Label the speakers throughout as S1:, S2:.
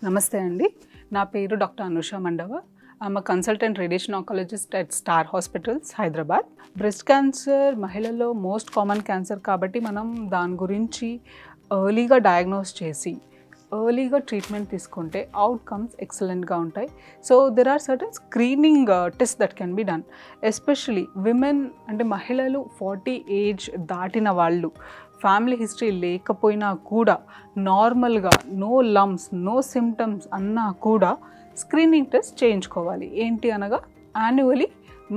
S1: నమస్తే అండి. నా పేరు doctor Anusha Mandava. I'm consultant radiation oncologist at star hospitals Hyderabad. Breast cancer మహిళల్లో మోస్ట్ కామన్ క్యాన్సర్ కాబట్టి మనం దాని గురించి ఎర్లీగా డయాగ్నోస్ చేసి ఎర్లీగా ట్రీట్మెంట్ తీసుకుంటే అవుట్కమ్స్ ఎక్సలెంట్గా ఉంటాయి. So there are certain screening test that can be done. Especially women అంటే మహిళలు 40 ఏజ్ దాటిన వాళ్ళు ఫ్యామిలీ హిస్టరీ లేకపోయినా కూడా నార్మల్గా నో లంప్స్ నో సిమ్టమ్స్ అన్నా కూడా స్క్రీనింగ్ టెస్ట్ చేయించుకోవాలి. ఏంటి అనగా యాన్యువలీ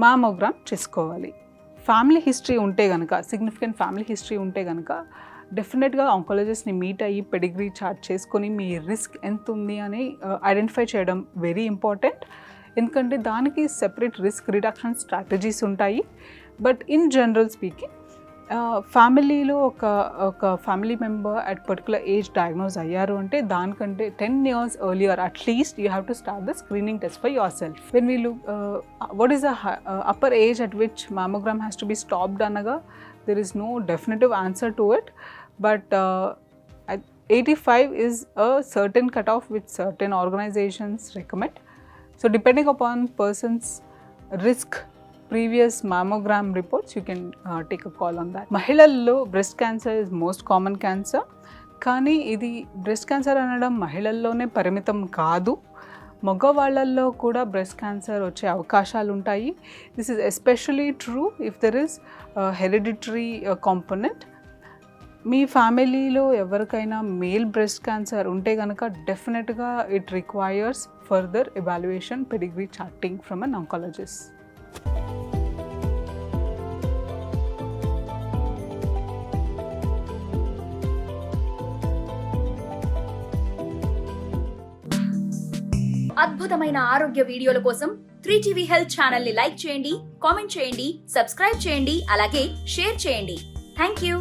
S1: మామోగ్రామ్ చేసుకోవాలి. ఫ్యామిలీ హిస్టరీ ఉంటే కనుక, సిగ్నిఫికెంట్ ఫ్యామిలీ హిస్టరీ ఉంటే కనుక డెఫినెట్గా ఆంకాలజిస్ట్ని మీట్ అయ్యి పెడిగ్రీ చార్ట్ చేసుకొని మీ రిస్క్ ఎంత ఉంది అని ఐడెంటిఫై చేయడం వెరీ ఇంపార్టెంట్. ఎందుకంటే దానికి సెపరేట్ రిస్క్ రిడక్షన్ స్ట్రాటజీస్ ఉంటాయి. బట్ ఇన్ జనరల్ స్పీకింగ్ ఫ్యామిలీలో ఒక family member at particular age diagnose అయ్యారు అంటే దానికంటే 10 years earlier at least you have to start the screening test for your self. When we look what is the upper age at which mammogram has to be stopped అనగా there is no definitive answer to it, but 85 is a certain cutoff which certain organizations recommend. So depending upon person's risk, previous mammogram reports, you can take a call on that. Mahilallo breast cancer is most common cancer, కానీ ఇది breast cancer అనడం మహిళల్లోనే పరిమితం కాదు, మగవాళ్ళల్లో కూడా breast cancer వచ్చే అవకాశాలు ఉంటాయి. This is especially true if there is hereditary component. మీ ఫ్యామిలీలో ఎవరికైనా మేల్ బ్రెస్ట్ క్యాన్సర్ ఉంటే కనుక డెఫినెట్గా it requires further evaluation, pedigree charting from an oncologist.
S2: అద్భుతమైన ఆరోగ్య వీడియోల కోసం 3TV హెల్త్ ఛానల్ ని లైక్ చేయండి, కామెంట్ చేయండి, సబ్స్క్రైబ్ చేయండి, అలాగే షేర్ చేయండి. Thank you.